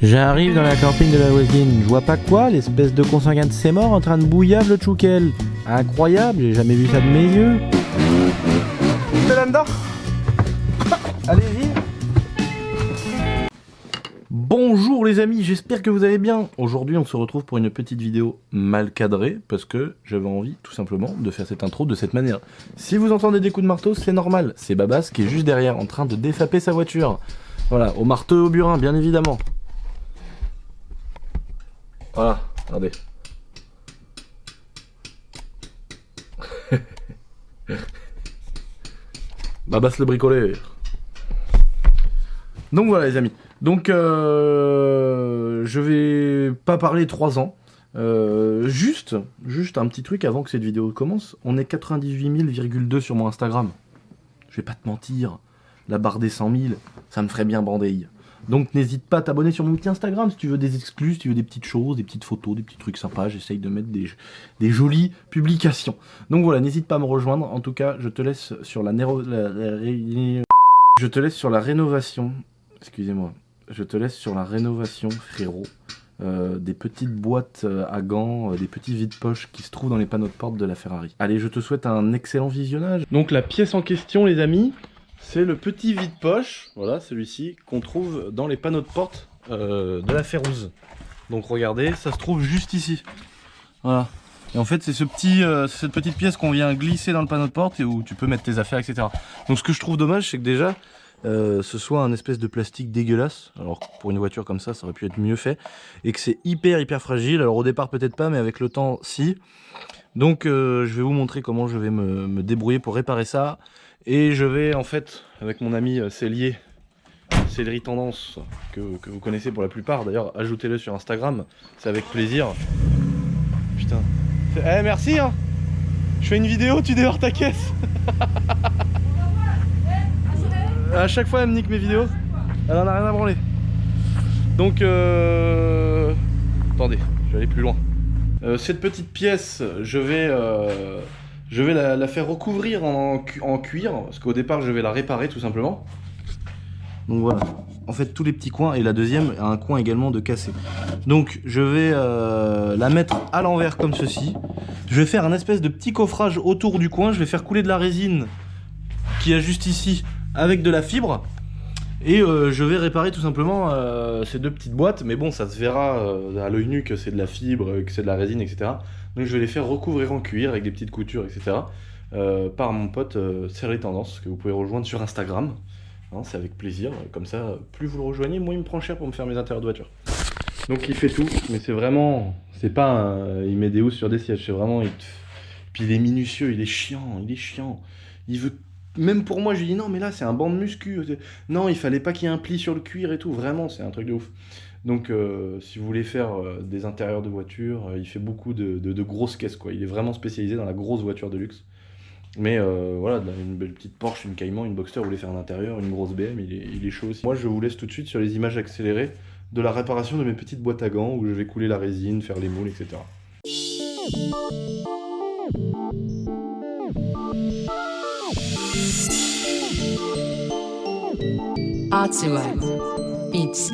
J'arrive dans la camping de la voisine, je vois pas quoi, l'espèce de consanguin de ses morts en train de bouillave le tchoukel. Incroyable, j'ai jamais vu ça de mes yeux. C'est là-dedans. Allez-y. Bonjour les amis, j'espère que vous allez bien. Aujourd'hui on se retrouve pour une petite vidéo mal cadrée parce que j'avais envie tout simplement de faire cette intro de cette manière. Si vous entendez des coups de marteau, c'est normal, c'est Babas qui est juste derrière en train de défaper sa voiture. Voilà, au marteau et au burin bien évidemment. Voilà, regardez. Babas le bricoleur. Donc voilà les amis. Donc je vais pas parler 3 ans. Juste un petit truc avant que cette vidéo commence. On est 98 000,2 sur mon Instagram. Je vais pas te mentir. La barre des 100 000, ça me ferait bien bander. Donc n'hésite pas à t'abonner sur mon petit Instagram si tu veux des exclus, si tu veux des petites choses, des petites photos, des petits trucs sympas. J'essaye de mettre des jolies publications. Donc voilà, n'hésite pas à me rejoindre. En tout cas, je te laisse sur la rénovation. Excusez-moi. Je te laisse sur la rénovation, frérot. Des petites boîtes à gants, des petits vides-poches qui se trouvent dans les panneaux de porte de la Ferrari. Allez, je te souhaite un excellent visionnage. Donc la pièce en question, les amis, c'est le petit vide-poche, voilà, celui-ci, qu'on trouve dans les panneaux de porte de la Férouz. Donc regardez, ça se trouve juste ici. Voilà. Et en fait, c'est cette petite pièce qu'on vient glisser dans le panneau de porte et où tu peux mettre tes affaires, etc. Donc ce que je trouve dommage, c'est que déjà, ce soit un espèce de plastique dégueulasse. Alors pour une voiture comme ça aurait pu être mieux fait. Et que c'est hyper fragile. Alors au départ peut-être pas, mais avec le temps, si. Donc je vais vous montrer comment je vais me débrouiller pour réparer ça. Et je vais en fait, avec mon ami Célier, Céleri Tendance, que vous connaissez pour la plupart, d'ailleurs ajoutez-le sur Instagram, c'est avec plaisir. Putain. Eh merci hein. Je fais une vidéo, tu déhors ta caisse. À chaque fois elle me nique mes vidéos, elle en a rien à branler. Donc attendez, je vais aller plus loin. Cette petite pièce, je vais la faire recouvrir en cuir, parce qu'au départ je vais la réparer tout simplement. Donc voilà, en fait tous les petits coins, et la deuxième a un coin également de cassé. Donc je vais la mettre à l'envers comme ceci. Je vais faire un espèce de petit coffrage autour du coin, je vais faire couler de la résine qui est juste ici avec de la fibre. Et je vais réparer tout simplement ces deux petites boîtes, mais bon ça se verra à l'œil nu que c'est de la fibre, que c'est de la résine, etc. Donc je vais les faire recouvrir en cuir avec des petites coutures, etc. Par mon pote Céleri Tendance, que vous pouvez rejoindre sur Instagram. Hein, c'est avec plaisir, comme ça, plus vous le rejoignez, moins il me prend cher pour me faire mes intérieurs de voiture. Donc il fait tout, mais c'est vraiment, c'est pas, il met des housses sur des sièges, c'est vraiment, puis il est minutieux, il est chiant, il veut. Même pour moi, je lui dis non, mais là c'est un banc de muscu. Non, il fallait pas qu'il y ait un pli sur le cuir et tout. Vraiment, c'est un truc de ouf. Donc, si vous voulez faire des intérieurs de voiture, il fait beaucoup de grosses caisses, quoi. Il est vraiment spécialisé dans la grosse voiture de luxe. Mais voilà, une belle petite Porsche, une Cayman, une Boxster, vous voulez faire un intérieur, une grosse BM, il est chaud aussi. Moi, je vous laisse tout de suite sur les images accélérées de la réparation de mes petites boîtes à gants où je vais couler la résine, faire les moules, etc. Atsuai Beats.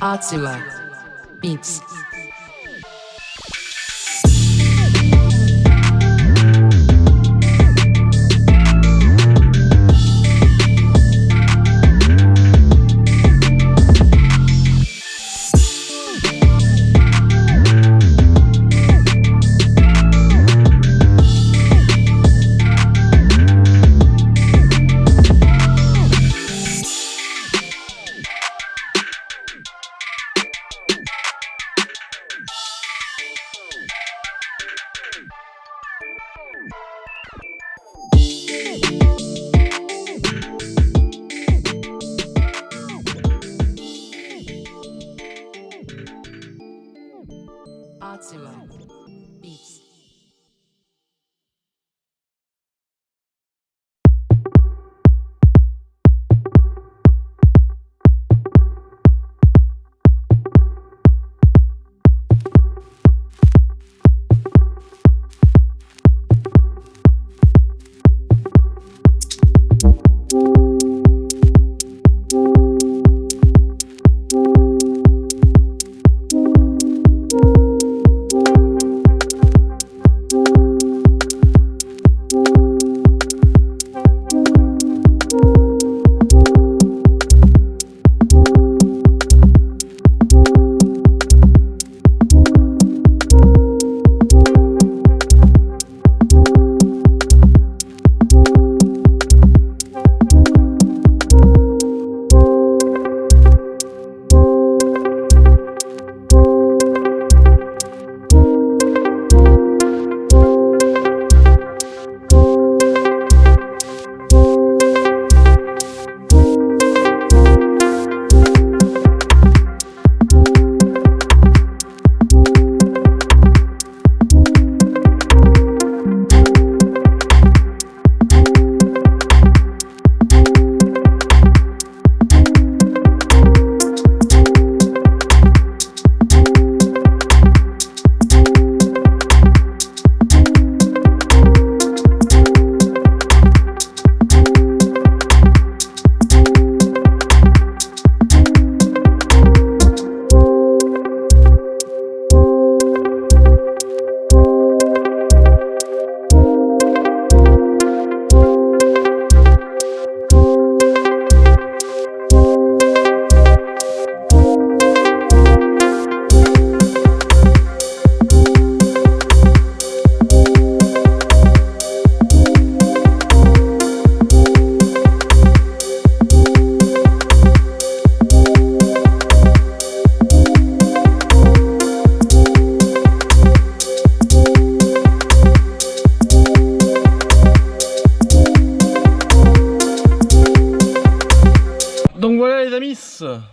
Atsuai Beats. Atsuai Beats. Donc voilà les amis,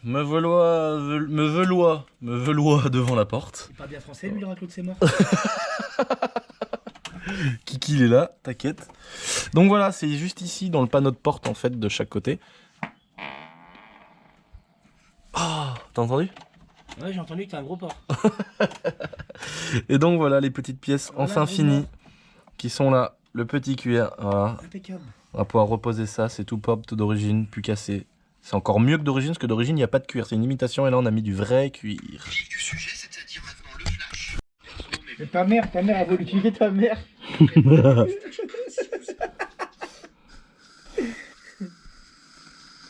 me velois devant la porte. C'est pas bien français lui, Claude, c'est mort. Kiki il est là, t'inquiète. Donc voilà, c'est juste ici dans le panneau de porte en fait de chaque côté. Ah, t'as entendu? Ouais, j'ai entendu que t'as un gros porc. Et donc voilà les petites pièces Voilà, enfin finies qui sont là. Le petit cuir, voilà. Impeccable. On va pouvoir reposer ça, c'est tout propre d'origine, plus cassé. C'est encore mieux que d'origine, parce que d'origine il n'y a pas de cuir, c'est une imitation et là on a mis du vrai cuir. Du sujet, c'est-à-dire maintenant le flash. Mais ta mère a voulu tuer ta mère.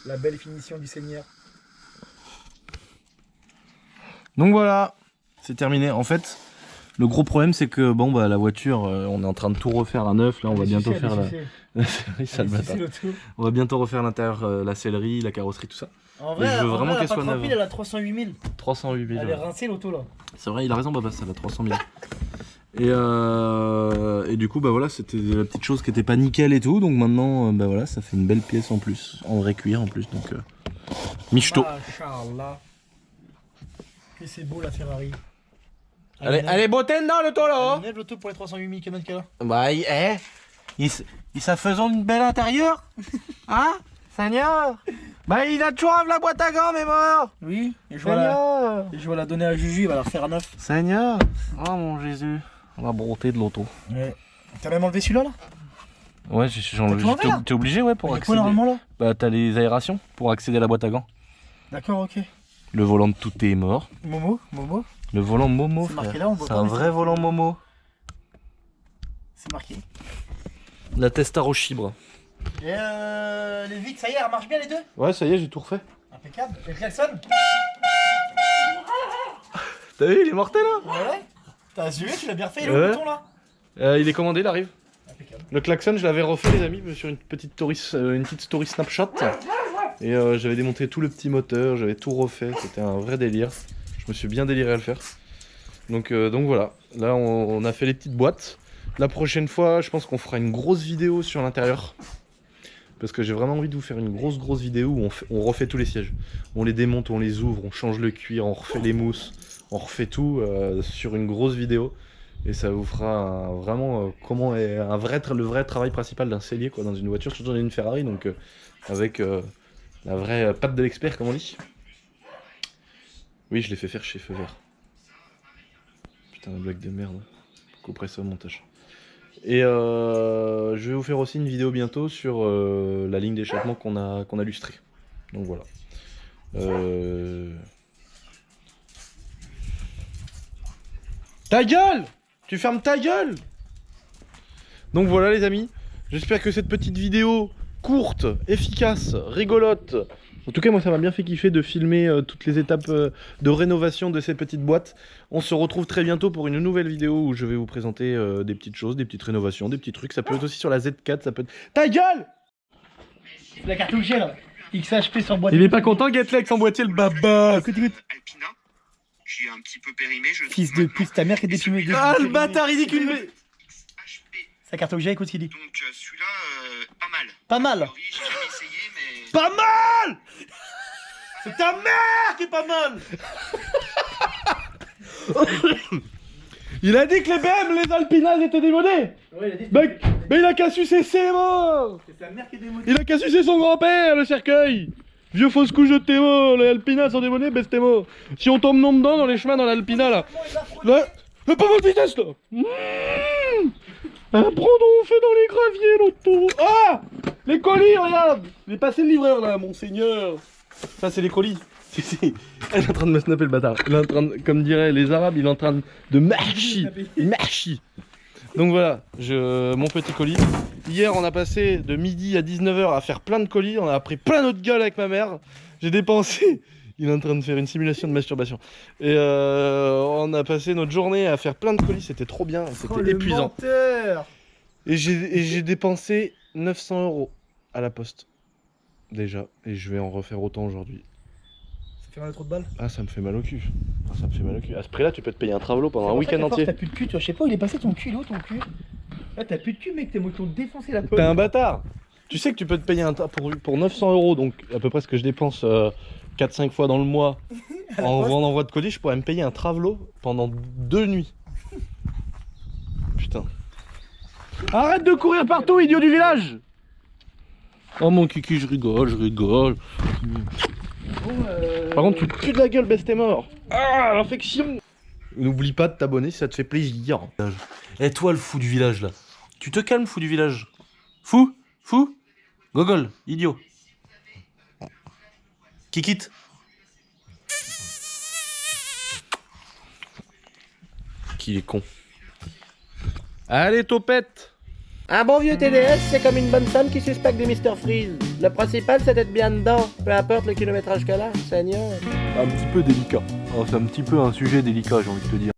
La belle finition du Seigneur. Donc voilà, c'est terminé. En fait, le gros problème c'est que bon bah la voiture, on est en train de tout refaire à neuf. Là, on va bientôt faire la. Oui, ça le matin. On va bientôt refaire l'intérieur, la sellerie, la carrosserie, tout ça. En vrai, je veux vraiment qu'elle soit neuve. Elle a 308 000. 308 000. Elle est rincée l'auto là. C'est vrai, il a raison, Baba, ça a 300 000. Et du coup, bah voilà, c'était la petite chose qui était pas nickel et tout. Donc maintenant, bah voilà, ça fait une belle pièce en plus, en vrai cuir en plus. Donc, michto. Machallah. Que c'est beau la Ferrari. Elle est beauté dedans l'auto là. Elle est l'auto pour les 308 000 km qu'elle a. Bah, il ça faisant une belle intérieur. Hein, Seigneur. Bah, il a toujours la boîte à gants, mais mort. Oui, et je vais la donner à Juju, il va la refaire à neuf. Seigneur. Oh mon Jésus. La beauté de l'auto. Ouais. T'as même enlevé celui-là là? Ouais, t'es obligé, ouais, pour accéder. Quoi normalement là? Bah, t'as les aérations pour accéder à la boîte à gants. D'accord, ok. Le volant de Touté est mort. Momo. Le volant Momo, C'est marqué frère. là, on voit C'est pas, un mais vrai volant Momo. C'est marqué. La Testaro Chibre. Et les vitres, ça y est, elles marchent bien les deux? Ouais, ça y est, j'ai tout refait. Impeccable. Et le klaxon? T'as vu, il est mortel là. Ouais. T'as suivi, tu l'as bien refait, Ouais. le bouton là? Il est commandé, il arrive. Impeccable. Le klaxon, je l'avais refait, les amis, sur une petite story Snapchat. Et j'avais démonté tout le petit moteur, j'avais tout refait, c'était un vrai délire. Je me suis bien déliré à le faire. Donc voilà, là on a fait les petites boîtes. La prochaine fois, je pense qu'on fera une grosse vidéo sur l'intérieur. Parce que j'ai vraiment envie de vous faire une grosse vidéo où on refait tous les sièges. On les démonte, on les ouvre, on change le cuir, on refait les mousses, on refait tout sur une grosse vidéo. Et ça vous fera vraiment comment est le vrai travail principal d'un sellier quoi, dans une voiture, surtout dans une Ferrari, donc avec la vraie patte de l'expert comme on dit. Oui, je l'ai fait faire chez Feu Vert. Putain, la blague de merde. Je couperai ça au montage. Et je vais vous faire aussi une vidéo bientôt sur la ligne d'échappement qu'on a lustrée. Donc voilà. Ta gueule! Tu fermes ta gueule! Donc voilà les amis. J'espère que cette petite vidéo courte, efficace, rigolote. En tout cas, moi, ça m'a bien fait kiffer de filmer toutes les étapes de rénovation de ces petites boîtes. On se retrouve très bientôt pour une nouvelle vidéo où je vais vous présenter des petites choses, des petites rénovations, des petits trucs. Ça peut être aussi sur la Z4, ça peut être... Ta gueule! C'est la carte objet là. XHP sans boîte. Il est pas content, Getlex en boîtier, le baba! Écoute. Alpina, qui est un petit peu périmé, je Fils trouve de pute, ta mère qui est déprimée. Ah, le bâtard ridicule! XHP. Sa carte objet, écoute ce qu'il dit. Donc celui-là, pas mal. Pas mal. A priori, j'ai jamais essayé, mais... Pas mal! C'est ta mère qui est pas mal! Il a dit que les BM, les Alpinas étaient démodés! Ouais, il a dit. Mais il a qu'à sucer, c'est mort! C'est sa mère qui est démodée. Il a qu'à sucer son grand-père, le cercueil! Vieux fausse couche de t'es mort, les Alpinas sont démodés, ben t'es mort. Si on tombe non dedans dans les chemins dans l'Alpina là, pas votre vitesse là! Prends donc, fait dans les graviers l'auto! Ah! Les colis, regarde! Il est passé le livreur là, monseigneur! Ça c'est les colis. Elle est en train de me snapper le bâtard. Il est en train de, comme diraient les arabes, il est en train de marchi. Donc voilà, mon petit colis. Hier on a passé de midi à 19h à faire plein de colis. On a pris plein d'autres gueules avec ma mère. J'ai dépensé. Il est en train de faire une simulation de masturbation. Et on a passé notre journée à faire plein de colis. C'était trop bien. C'était épuisant. Et j'ai dépensé 900 € à la poste. Déjà. Et je vais en refaire autant aujourd'hui. Ça fait mal trop de balles. Ah, ça me fait mal au cul. Ah, ça me fait mal au cul. À ce prix-là, tu peux te payer un travelo pendant un week-end entier. T'as plus de cul, toi. Je sais pas où il est passé ton cul, là, ton cul. Là, t'as plus de cul, mec. Tes motos défoncé la pomme. T'es un bâtard. Tu sais que tu peux te payer pour 900 €, donc à peu près ce que je dépense 4-5 fois dans le mois en envoi de colis, je pourrais me payer un travelo pendant 2 nuits. Putain. Arrête de courir partout, idiot du village! Oh mon kiki, je rigole. Par contre, tu pues de la gueule, baisse tes morts. Ah, l'infection! N'oublie pas de t'abonner si ça te fait plaisir. Et toi, le fou du village là. Tu te calmes, fou du village. Fou? Gogol, idiot. Kikit. Qu'il est con. Allez, topette! Un bon vieux TDS, c'est comme une bonne femme qui suspecte des Mr Freeze. Le principal, c'est d'être bien dedans, peu importe le kilométrage qu'elle a, Seigneur. Un petit peu délicat. Oh, c'est un petit peu un sujet délicat, j'ai envie de te dire.